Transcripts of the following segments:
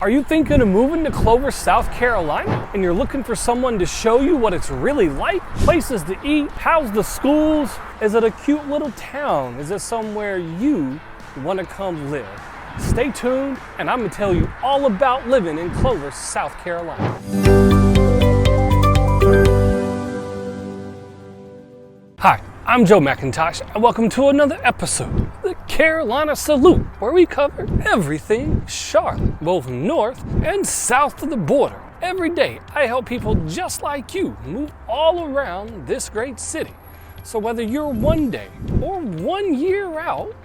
Are you thinking of moving to Clover, South Carolina, and you're looking for someone to show you what it's really like? Places to eat? How's the schools? Is it a cute little town? Is it somewhere you want to come live? Stay tuned, and I'm gonna tell you all about living in Clover, South Carolina. Hi, I'm Joe McIntosh, and welcome to another episode of the Carolina Salute, where we cover everything Charlotte, both north and south of the border. Every day, I help people just like you move all around this great city. So whether you're 1 day or 1 year out,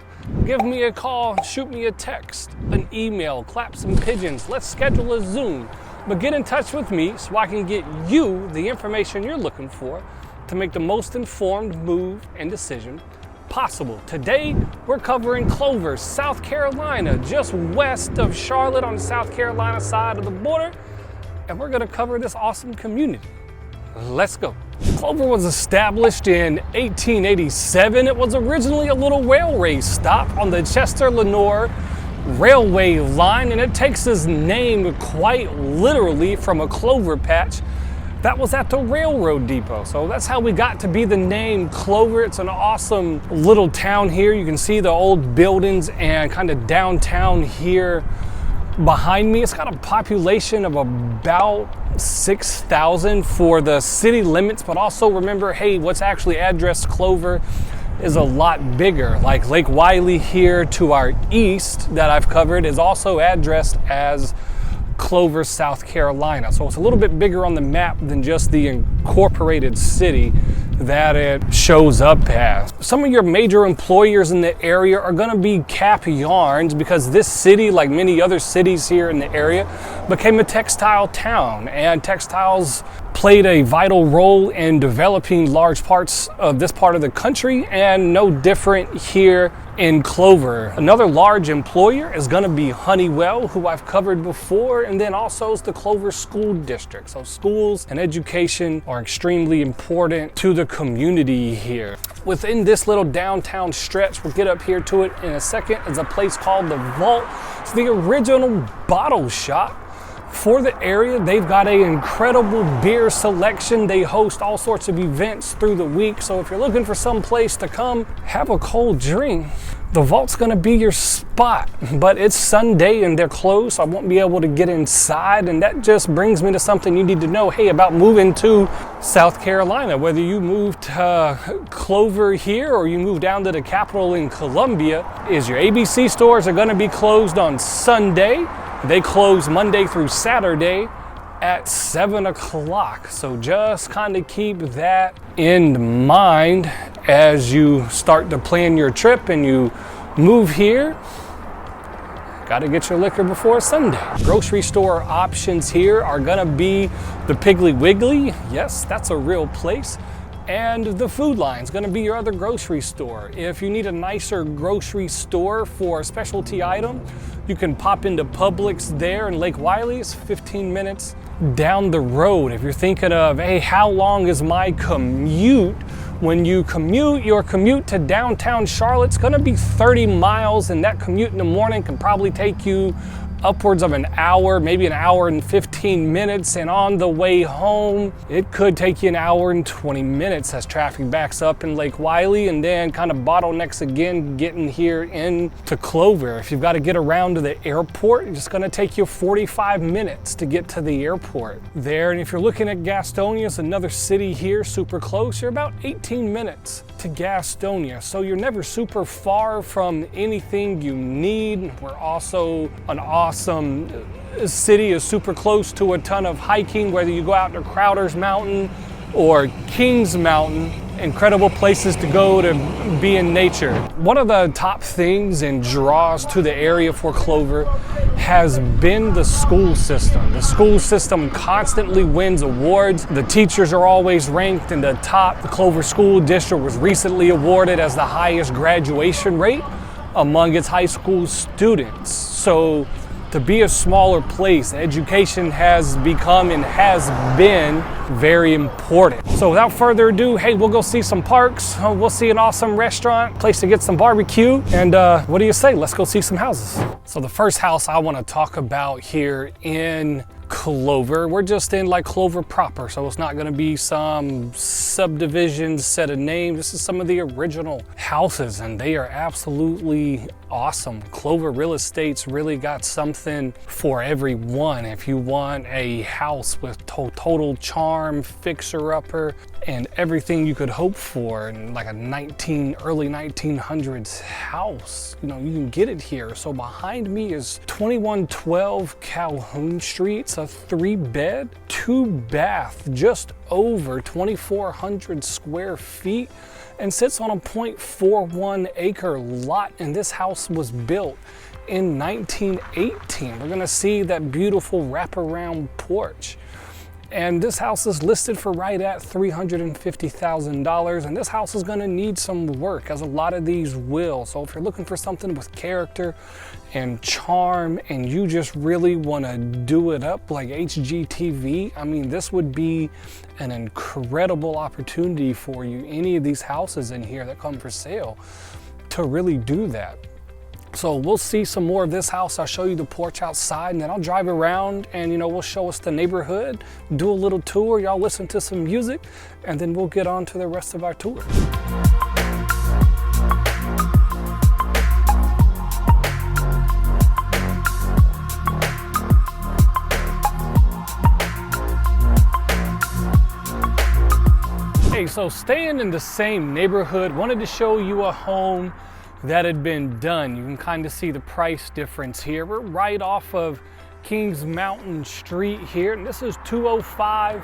give me a call, shoot me a text, an email, clap some pigeons, let's schedule a Zoom. But get in touch with me so I can get you the information you're looking for to make the most informed move and decision possible. Today, we're covering Clover, South Carolina, just west of Charlotte on the South Carolina side of the border, and we're gonna cover this awesome community. Let's go. Clover was established in 1887. It was originally a little railway stop on the Chester-Lenoir railway line, and it takes its name quite literally from a clover patch that was at the railroad depot. So that's how we got to be the name Clover. It's an awesome little town here. You can see the old buildings and kind of downtown here behind me. It's got a population of about 6,000 for the city limits, but also remember, hey, what's actually addressed Clover is a lot bigger. Like Lake Wylie here to our east that I've covered is also addressed as Clover, South Carolina. So it's a little bit bigger on the map than just the incorporated city that it shows up as. Some of your major employers in the area are gonna be Cap Yarns, because this city, like many other cities here in the area, became a textile town, and textiles played a vital role in developing large parts of this part of the country, and no different here in Clover. Another large employer is going to be Honeywell, who I've covered before, and then also is the Clover School District. So schools and education are extremely important to the community here. Within this little downtown stretch, we'll get up here to it in a second, is a place called the Vault. It's the original bottle shop for the area. They've got an incredible beer selection. They host all sorts of events through the week. So if you're looking for some place to come have a cold drink, the Vault's gonna be your spot. But it's Sunday and they're closed, so I won't be able to get inside. And that just brings me to something you need to know, hey, about moving to South Carolina. Whether you move to Clover here or you move down to the capital in Columbia, is your ABC stores are gonna be closed on Sunday. They close Monday through Saturday at 7 o'clock. So just kind of keep that in mind as you start to plan your trip and you move here. Got to get your liquor before Sunday. Grocery store options here are gonna be the Piggly Wiggly. Yes, that's a real place. And the Food Line's gonna be your other grocery store. If you need a nicer grocery store for a specialty item, you can pop into Publix there in Lake Wylie. It's 15 minutes down the road. If you're thinking of, hey, how long is my commute? When you commute, your commute to downtown Charlotte's gonna be 30 miles, and that commute in the morning can probably take you upwards of an hour, maybe an hour and 15 minutes, and on the way home, it could take you an hour and 20 minutes as traffic backs up in Lake Wylie, and then kind of bottlenecks again getting here into Clover. If you've got to get around to the airport, it's gonna take you 45 minutes to get to the airport there. And if you're looking at Gastonia, it's another city here super close, you're about 18 minutes to Gastonia. So you're never super far from anything you need. We're also an awesome city, is super close to a ton of hiking, whether you go out to Crowder's Mountain or Kings Mountain. Incredible places to go to be in nature. One of the top things and draws to the area for Clover has been the school system. The school system constantly wins awards. The teachers are always ranked in the top. The Clover School District was recently awarded as the highest graduation rate among its high school students. So To be a smaller place, education has become and has been very important. So without further ado, hey, we'll go see some parks. We'll see an awesome restaurant, place to get some barbecue. And what do you say? Let's go see some houses. So the first house I want to talk about here in Clover, we're just in like Clover proper, so it's not going to be some subdivision set of names. This is some of the original houses, and they are absolutely awesome. Clover Real Estate's really got something for everyone. If you want a house with total charm, fixer-upper, and everything you could hope for, and like a early 1900s house, you know, you can get it here. So behind me is 2112 Calhoun Street. It's a 3-bed, 2-bath, just over 2,400 square feet, and sits on a 0.41 acre lot. And this house was built in 1918. We're gonna see that beautiful wraparound porch. And this house is listed for right at $350,000. And this house is gonna need some work, as a lot of these will. So if you're looking for something with character and charm, and you just really wanna do it up like HGTV, I mean, this would be an incredible opportunity for you. Any of these houses in here that come for sale, to really do that. So we'll see some more of this house. I'll show you the porch outside, and then I'll drive around and, you know, we'll show us the neighborhood, do a little tour, y'all listen to some music, and then we'll get on to the rest of our tour. Hey, so staying in the same neighborhood, wanted to show you a home that had been done. You can kind of see the price difference here. We're right off of Kings Mountain Street here, and this is 205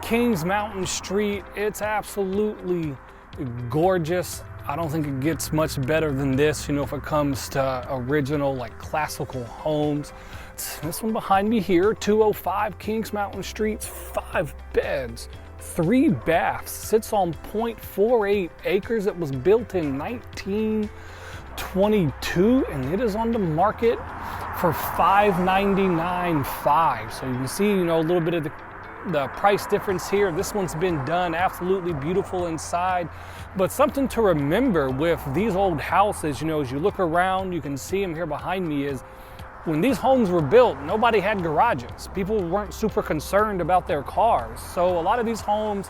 Kings Mountain Street. It's absolutely gorgeous. I don't think it gets much better than this, you know, if it comes to original, like classical homes. This one behind me here, 205 Kings Mountain Street, 5 beds, 3 baths, sits on 0.48 acres. It was built in 1922, and it is on the market for $599,500. So you can see, you know, a little bit of the price difference here. This one's been done absolutely beautiful inside. But something to remember with these old houses, you know, as you look around, you can see them here behind me, is when these homes were built, nobody had garages. People weren't super concerned about their cars. So a lot of these homes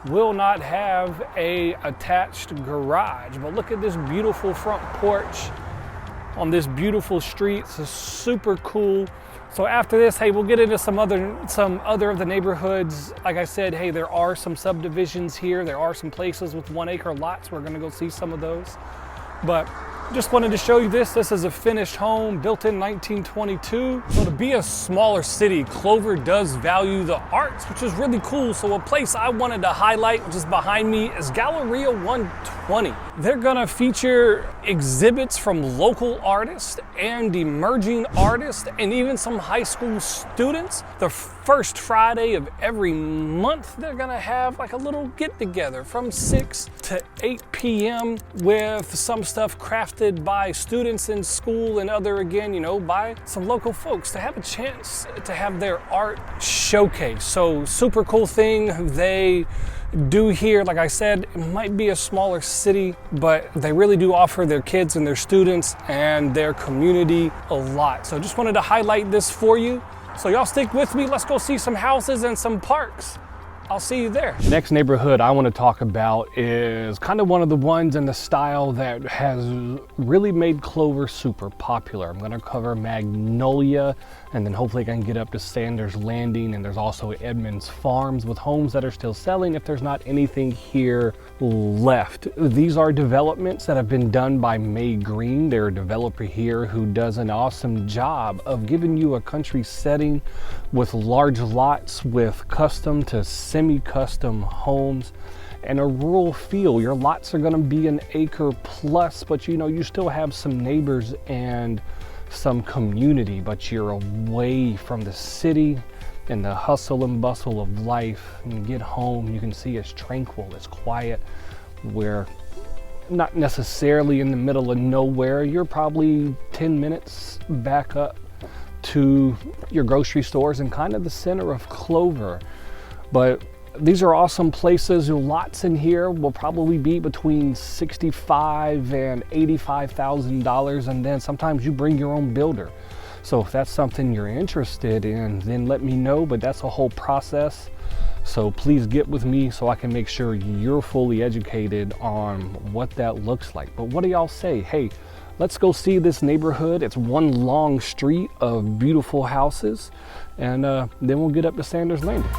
will not have a attached garage. But look at this beautiful front porch on this beautiful street. It's super cool. So after this, hey, we'll get into some other of the neighborhoods. Like I said, hey, there are some subdivisions here. There are some places with 1 acre lots. We're gonna go see some of those. But just wanted to show you this. This is a finished home built in 1922. So to be a smaller city, Clover does value the arts, which is really cool. So a place I wanted to highlight, which is behind me, is Galleria 120. They're gonna feature exhibits from local artists and emerging artists, and even some high school students. The first Friday of every month, they're gonna have like a little get together from 6 to 8 p.m. with some stuff crafted by students in school, and other, again, you know, by some local folks, to have a chance to have their art showcase. So super cool thing they do here. Like I said, it might be a smaller city, but they really do offer their kids and their students and their community a lot. So just wanted to highlight this for you. So y'all stick with me. Let's go see some houses and some parks. I'll see you there. Next neighborhood I want to talk about is kind of one of the ones in the style that has really made Clover super popular. I'm going to cover Magnolia, and then hopefully I can get up to Sanders Landing, and there's also Edmonds Farms with homes that are still selling if there's not anything here left. These are developments that have been done by May Green. They're a developer here who does an awesome job of giving you a country setting with large lots with custom to semi-custom homes and a rural feel. Your lots are going to be an acre plus, but you know, you still have some neighbors and some community, but you're away from the city and the hustle and bustle of life. And you get home, you can see it's tranquil, it's quiet. We're not necessarily in the middle of nowhere. You're probably 10 minutes back up to your grocery stores and kind of the center of Clover. But these are awesome places. Your lots in here will probably be between $65,000 and $85,000, and then sometimes you bring your own builder. So if that's something you're interested in, then let me know, but that's a whole process. So please get with me so I can make sure you're fully educated on what that looks like. But what do y'all say? Hey, let's go see this neighborhood. It's one long street of beautiful houses, and then we'll get up to Sanders Landing.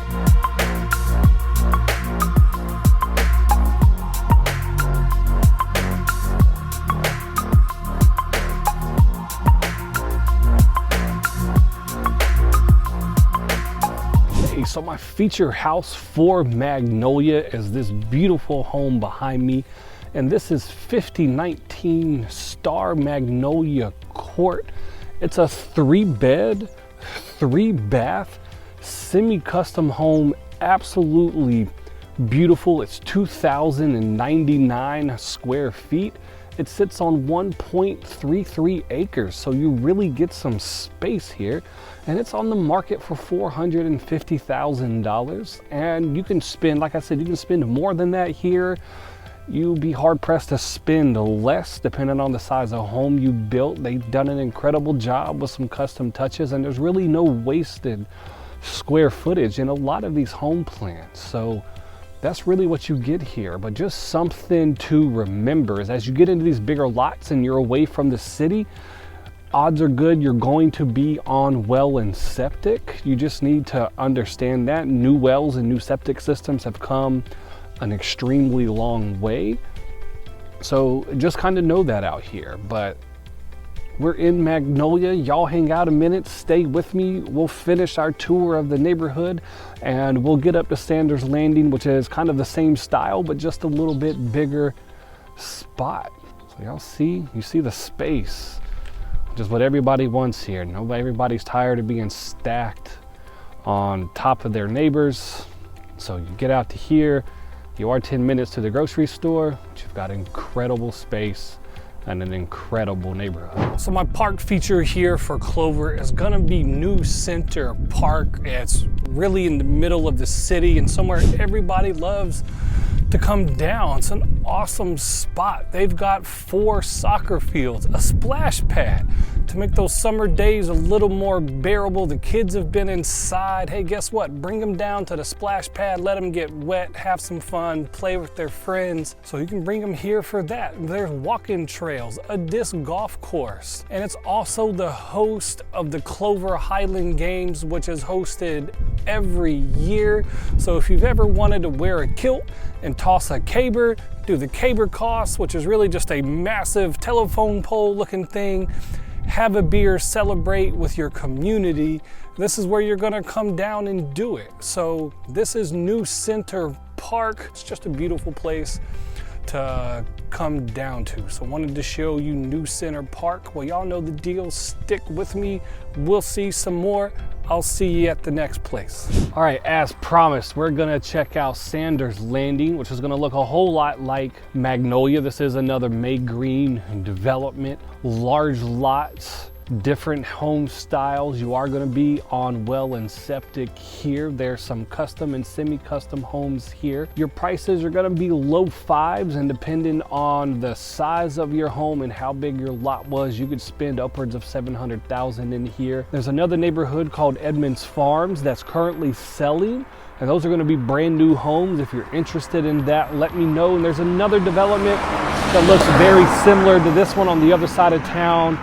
So my feature house for Magnolia is this beautiful home behind me, and this is 5019 Star Magnolia Court. It's a 3-bed, 3-bath, semi-custom home, absolutely beautiful. It's 2,099 square feet. It sits on 1.33 acres, so you really get some space here. And it's on the market for $450,000. And you can spend, like I said, you can spend more than that here. You'll be hard pressed to spend less depending on the size of home you built. They've done an incredible job with some custom touches, and there's really no wasted square footage in a lot of these home plans. So that's really what you get here. But just something to remember is as you get into these bigger lots and you're away from the city, odds are good you're going to be on well and septic. You just need to understand that new wells and new septic systems have come an extremely long way. So just kind of know that out here. But we're in Magnolia. Y'all hang out a minute, stay with me. We'll finish our tour of the neighborhood and we'll get up to Sanders Landing, which is kind of the same style, but just a little bit bigger spot. So y'all see, you see the space, just what everybody wants here. Everybody's tired of being stacked on top of their neighbors. So you get out to here, you are 10 minutes to the grocery store, but you've got incredible space and an incredible neighborhood. So my park feature here for Clover is gonna be New Center Park. It's really in the middle of the city and somewhere everybody loves to come down. It's an awesome spot. They've got 4 soccer fields, a splash pad to make those summer days a little more bearable. The kids have been inside. Hey, guess what? Bring them down to the splash pad, let them get wet, have some fun, play with their friends. So you can bring them here for that. There's walking trails, a disc golf course, and it's also the host of the Clover Highland Games, which is hosted every year. So if you've ever wanted to wear a kilt and toss a caber, do the caber toss, which is really just a massive telephone pole looking thing, have a beer, celebrate with your community, this is where you're gonna come down and do it. So this is New Center Park. It's just a beautiful place to come down to. So wanted to show you New Center Park. Well, y'all know the deal. Stick with me. We'll see some more. I'll see you at the next place. All right, as promised, we're gonna check out Sanders Landing, which is gonna look a whole lot like Magnolia. This is another May Green development, large lots, different home styles. You are gonna be on well and septic here. There's some custom and semi-custom homes here. Your prices are gonna be low 5s, and depending on the size of your home and how big your lot was, you could spend upwards of $700,000 in here. There's another neighborhood called Edmonds Farms that's currently selling, and those are gonna be brand new homes. If you're interested in that, let me know. And there's another development that looks very similar to this one on the other side of town,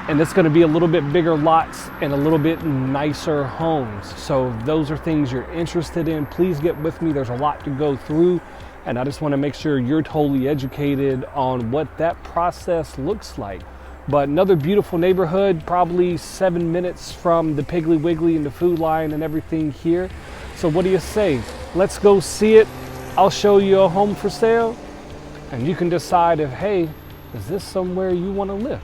and it's gonna be a little bit bigger lots and a little bit nicer homes. So if those are things you're interested in, please get with me. There's a lot to go through, and I just wanna make sure you're totally educated on what that process looks like. But another beautiful neighborhood, probably 7 minutes from the Piggly Wiggly and the Food Line and everything here. So what do you say? Let's go see it. I'll show you a home for sale, and you can decide if, hey, is this somewhere you wanna live?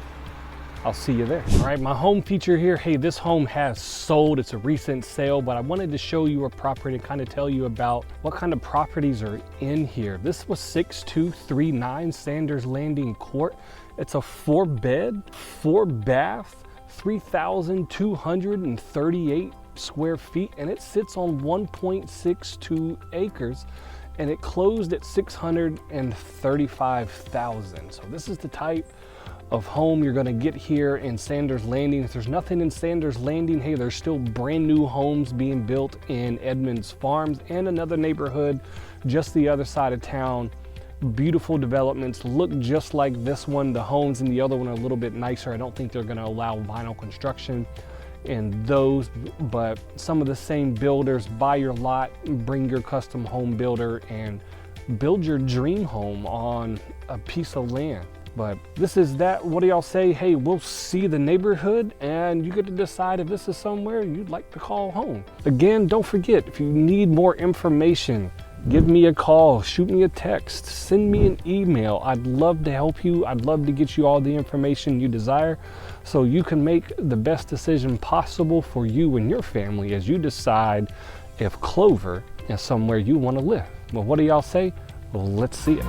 I'll see you there. All right, my home feature here. Hey, this home has sold. It's a recent sale, but I wanted to show you a property and kind of tell you about what kind of properties are in here. This was 6239 Sanders Landing Court. It's a 4-bed, 4-bath, 3,238 square feet, and it sits on 1.62 acres, and it closed at 635,000. So this is the type of home you're going to get here in Sanders Landing. If there's nothing in Sanders Landing, hey, there's still brand new homes being built in Edmonds Farms and another neighborhood just the other side of town. Beautiful developments, look just like this one. The homes in the other one are a little bit nicer. I don't think they're going to allow vinyl construction in those, but some of the same builders. Buy your lot, bring your custom home builder, and build your dream home on a piece of land. But this is that. What do y'all say? Hey, we'll see the neighborhood, and you get to decide if this is somewhere you'd like to call home. Again, don't forget, if you need more information, give me a call, shoot me a text, send me an email. I'd love to help you. I'd love to get you all the information you desire so you can make the best decision possible for you and your family as you decide if Clover is somewhere you want to live. Well, what do y'all say? Well, let's see it.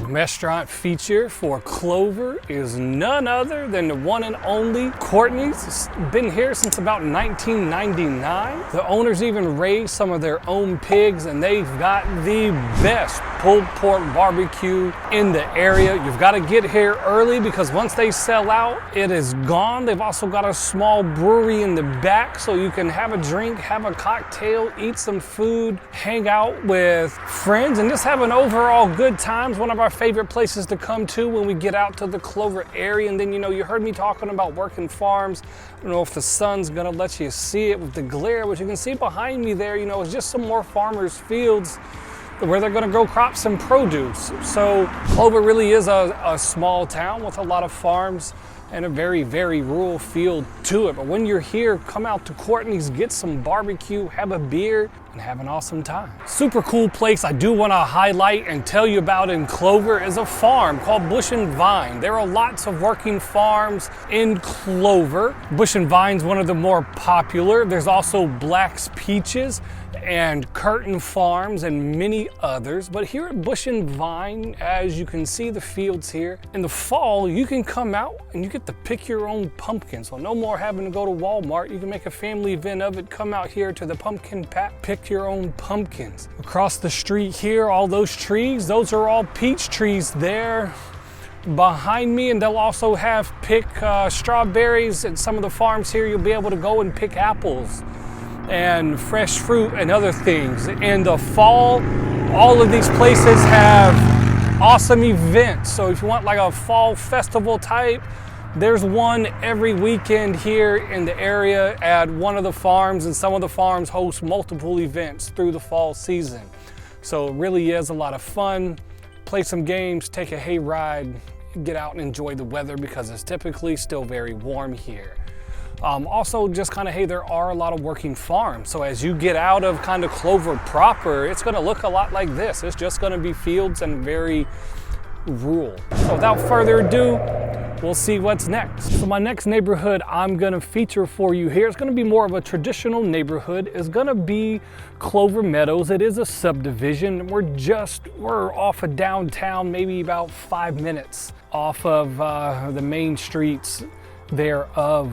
Restaurant feature for Clover is none other than the one and only Courtney's. It's been here since about 1999. The owners even raised some of their own pigs, and they've got the best pulled pork barbecue in the area. You've got to get here early because once they sell out, it is gone. They've also got a small brewery in the back so you can have a drink, have a cocktail, eat some food, hang out with friends, and just have an overall good time. It's one of our favorite places to come to when we get out to the Clover area. And then, you know, you heard me talking about working farms. I don't know if the sun's gonna let you see it with the glare, but you can see behind me there, you know, it's just some more farmers' fields where they're gonna grow crops and produce. So Clover really is a small town with a lot of farms and a very, very rural feel to it. But when you're here, come out to Courtney's, get some barbecue, have a beer, and have an awesome time. Super cool place I do want to highlight and tell you about in Clover is a farm called Bush and Vine. There are lots of working farms in Clover. Bush and Vine's one of the more popular. There's also Black's Peaches and Curtin Farms and many others. But here at Bush and Vine, as you can see the fields here, in the fall you can come out and you get to pick your own pumpkin. So no more having to go to Walmart. You can make a family event of it. Come out here to the pumpkin patch, pick your own pumpkins. Across the street here, all those trees, those are all peach trees there behind me, and they'll also have pick strawberries. At some of the farms here, you'll be able to go and pick apples and fresh fruit and other things. In the fall, all of these places have awesome events. So if you want like a fall festival type, there's one every weekend here in the area at one of the farms, and some of the farms host multiple events through the fall season. So it really is a lot of fun. Play some games, take a hay ride, get out and enjoy the weather because it's typically still very warm here. Also just kind of, hey, there are a lot of working farms. So as you get out of kind of Clover proper, it's gonna look a lot like this. It's just gonna be fields and very rural. So without further ado, we'll see what's next. So my next neighborhood I'm gonna feature for you here is gonna be more of a traditional neighborhood. It's gonna be Clover Meadows. It is a subdivision. We're off of downtown, maybe about 5 minutes off of the main streets there of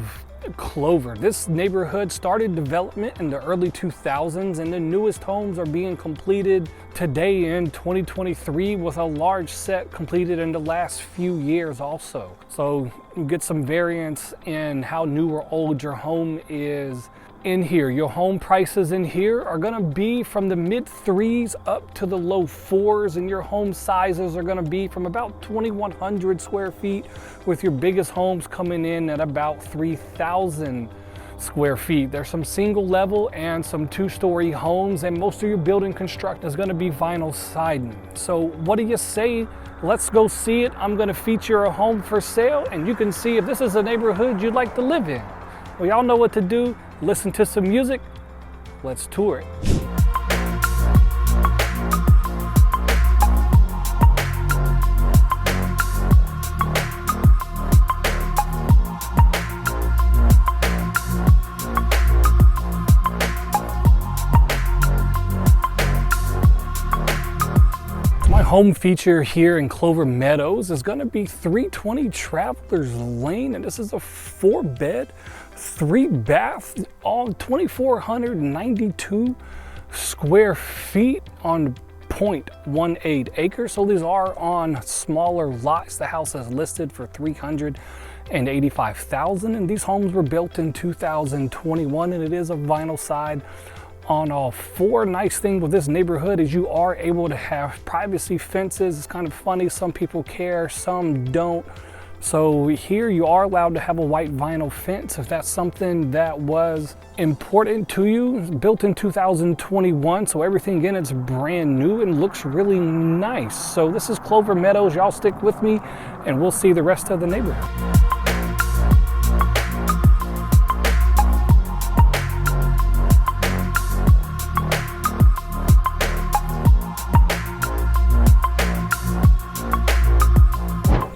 Clover. This neighborhood started development in the early 2000s, and the newest homes are being completed today in 2023, with a large set completed in the last few years also. So you get some variance in how new or old your home is in here. Your home prices in here are gonna be from the mid 3s up to the low 4s, and your home sizes are gonna be from about 2,100 square feet, with your biggest homes coming in at about 3,000 square feet. There's some single level and some 2-story homes, and most of your building construction is gonna be vinyl siding. So what do you say? Let's go see it. I'm gonna feature a home for sale, and you can see if this is a neighborhood you'd like to live in. Well, y'all know what to do. Listen to some music. Let's tour it. home feature here in Clover Meadows is going to be 320 Travelers Lane, and this is a 4-bed, 3-bath, all 2,492 square feet on 0.18 acres. So these are on smaller lots. The house is listed for $385,000, and these homes were built in 2021, and it is a vinyl side on all 4. Nice thing with this neighborhood is you are able to have privacy fences. It's kind of funny, some people care, some don't. So here you are allowed to have a white vinyl fence if that's something that was important to you. Built in 2021, so everything in it's brand new and looks really nice. So this is Clover Meadows. Y'all stick with me and we'll see the rest of the neighborhood.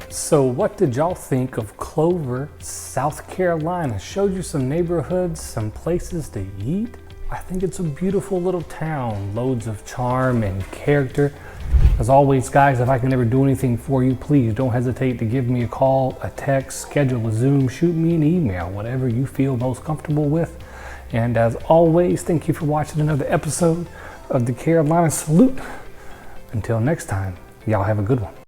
So what did y'all think of Clover, South Carolina? Showed you some neighborhoods, some places to eat. I think it's a beautiful little town, loads of charm and character. As always, guys, if I can ever do anything for you, please don't hesitate to give me a call, a text, schedule a Zoom, shoot me an email, whatever you feel most comfortable with. And as always, thank you for watching another episode of the Carolina Salute. Until next time, y'all have a good one.